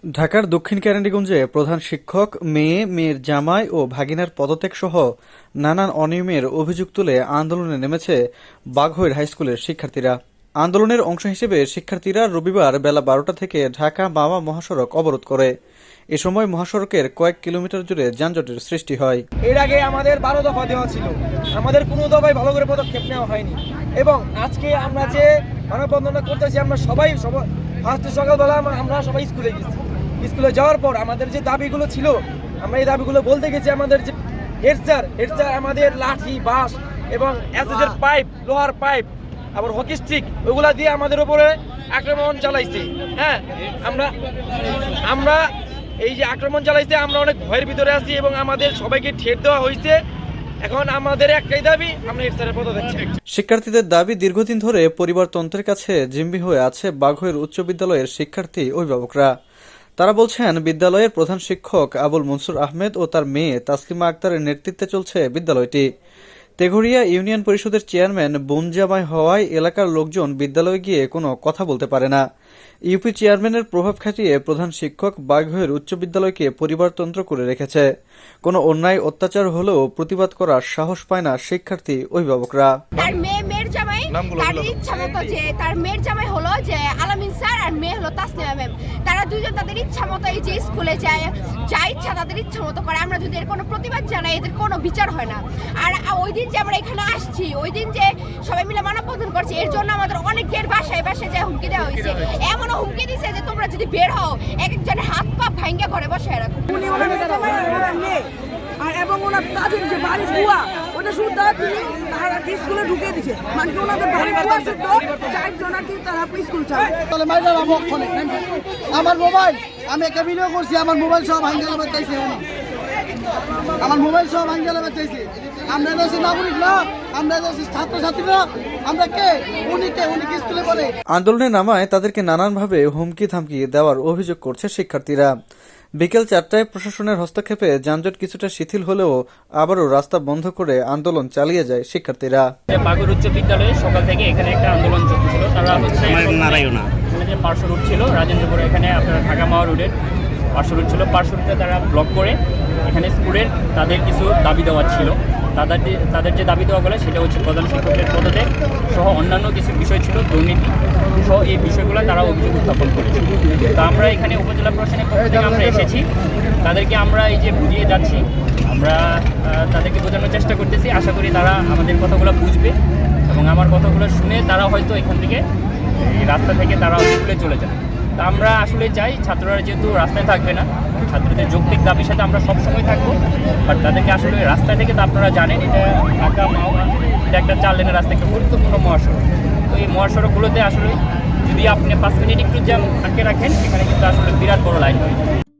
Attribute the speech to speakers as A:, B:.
A: ঢাকার দক্ষিণ ক্যারান্ডিগঞ্জে প্রধান শিক্ষক, মেয়ে, মেয়ের জামাই ও ভাগিনার পদত্যাগ সহ নানান অনিয়মের অভিযোগ তুলে আন্দোলনে নেমেছে বাঘৈর হাইস্কুলের শিক্ষার্থীরা। আন্দোলনের অংশ হিসেবে শিক্ষার্থীরা রবিবার বেলা 12টা থেকে ঢাকা মাওয়া মহাসড়ক অবরোধ করে। এ সময় মহাসড়কের কয়েক কিলোমিটার জুড়ে যানজটের সৃষ্টি হয়।
B: এর আগে আমাদের 12 দফা দেওয়া ছিল, আমাদের কোনো দফায় ভালো করে পদক্ষেপ নেওয়া হয়নি এবং আজকে আমরা যে মানববন্ধনটা করতেছি, আমরা সবাই ফার্স্ট সকালবেলা আমরা সবাই স্কুলে গেছি। স্কুলে যাওয়ার পর আমাদের যে দাবিগুলো ছিল, আমরা এই দাবিগুলো বলতে গেছি। আমাদের যে হেড স্যার আমাদের লাঠি, বাঁশ এবং অ্যাসেসের পাইপ, লোহার পাইপ, আবার হকি স্টিক, ওগুলা দিয়ে আমাদের উপরে আক্রমণ চালাইছে। হ্যাঁ, আমরা এই যে আক্রমণ চালাইছে, আমরা অনেক ভয়ের ভিতরে আছি এবং আমাদের সবাইকে ঠেট দেওয়া হয়েছে। এখন আমাদের একটাই দাবি, আমরা হেড স্যারের পদত্যাগ চাই।
A: শিক্ষার্থীদের দাবি, দীর্ঘদিন ধরে পরিবারতন্ত্রের কাছে জিম্মি হয়ে আছে বাঘৈর উচ্চ বিদ্যালয়ের শিক্ষার্থী অভিভাবকরা। তারা বলছেন, বিদ্যালয়ের প্রধান শিক্ষক আবুল মনসুর আহমেদ ও তার মেয়ে তাসলিমা আক্তারের নেতৃত্বে চলছে বিদ্যালয়টি। তেঘরিয়া ইউনিয়ন পরিষদের চেয়ারম্যান বোন জামাই হওয়ায় এলাকার লোকজন বিদ্যালয়ে গিয়ে কোনো কথা বলতে পারে না। ইউপি চেয়ারম্যানের প্রভাব খাটিয়ে প্রধান শিক্ষক বাঘৈর উচ্চ বিদ্যালয়কে পরিবারতন্ত্র করে রেখেছে। কোনো অন্যায় অত্যাচার হলেও প্রতিবাদ করার সাহস পায় না শিক্ষার্থী অভিভাবকরা।
C: তার মেয়ের জামাই, তার ইচ্ছা মতো যে তার মেয়ের জামাই হলো যে আলামিন স্যার আর মেয়ে হলো তাসলিমা ম্যাম। তারা দুজন তাদের ইচ্ছা মতো এই যে স্কুলে যায়, যা ইচ্ছা তাদের ইচ্ছা মতো করে। আমরা যদি এর কোনো প্রতিবাদ জানাই, এদের কোনো বিচার হয় না। আর ওই দিন যে আমরা এখানে আসছি, ওই দিন যে সবাই মিলে মানববন্ধন করছি, এর জন্য আমাদের অনেকের বাসায় যে হুমকি দেওয়া হয়েছে। এমনও হুমকি দিছে যে তোমরা যদি বের হও, এক একজনের হাত পা ভাঙ্গা ঘরে বসে রাখো।
D: আর এবং ওনার কাজের যে বাড়ির বুয়া, ওটা শুধু তিনি তারা স্কুলে ঢুকে দিছে, মানে ওনাদের বাড়ির বুয়া শুদ্ধ 4 জন আর কি তারা স্কুল চায়।
E: তাহলে মাইরা আমার মোবাইল, আমি একটা ভিডিও করছি, আমার মোবাইল সব ভাঙ্গা বাঁচাইছে, আমার মোবাইল সব ভাঙ্গা বাঁচাইছে। আমরা যাচ্ছি নাগরিক না, আমরা যাচ্ছি ছাত্রছাত্রীরা, আমরা কে উনি স্কুলে পড়ে।
A: আন্দোলনে নামায় তাদেরকে নানানভাবে হুমকি ধামকি দেওয়ার অভিযোগ করছে শিক্ষার্থীরা। বিকেল 4টায় প্রশাসনের হস্তক্ষেপে যানজট কিছুটা শিথিল হলেও আবারও রাস্তা বন্ধ করে আন্দোলন চালিয়ে যায় শিক্ষার্থীরা।
F: বাঘৈর উচ্চ বিদ্যালয়ে সকাল থেকে এখানে একটা আন্দোলন চলছিল। তারা হচ্ছে যে পার্শ্ব রুট ছিল রাজেন্দ্রপুর, এখানে আপনার ঢাকা মাওয়া রোডের পার্শ্ব রুট ছিল। পার্শ্ব রুটে তারা ব্লক করে এখানে স্কুলের তাদের কিছু দাবি দেওয়া ছিল। তাদের যে দাবি দেওয়া গেলে সেটা হচ্ছে প্রধান শিক্ষকের পদত্যাগ সহ অন্যান্য কিছু বিষয় ছিল, দুর্নীতি সহ এই বিষয়গুলো তারা অভিযোগ উত্থাপন করেছে। তো আমরা এখানে উপজেলা প্রশাসনের পক্ষ থেকে আমরা এসেছি, তাদেরকে আমরা এই যে বুঝিয়ে যাচ্ছি, আমরা তাদেরকে বোঝানোর চেষ্টা করতেছি। আশা করি তারা আমাদের কথাগুলো বুঝবে এবং আমার কথাগুলো শুনে তারা হয়তো এখান থেকে এই রাস্তা থেকে তারা স্কুলে চলে যাবে। তা আমরা আসলে চাই ছাত্ররা যেহেতু রাস্তায় থাকবে না, ছাত্রদের যৌক্তিক দাবির সাথে আমরা সবসময় থাকবো, বাট তাদেরকে আসলে রাস্তা থেকে তো আপনারা জানেন এটা ঢাকা মাওয়া, এটা একটা 4 লেনের রাস্তা, একটা গুরুত্বপূর্ণ মহাসড়ক। তো এই মহাসড়কগুলোতে আসলে যদি আপনি 5 মিনিট একটু জ্যাম আটকে রাখেন, এখানে কিন্তু আসলে বিরাট বড় লাইন হয়ে যায়।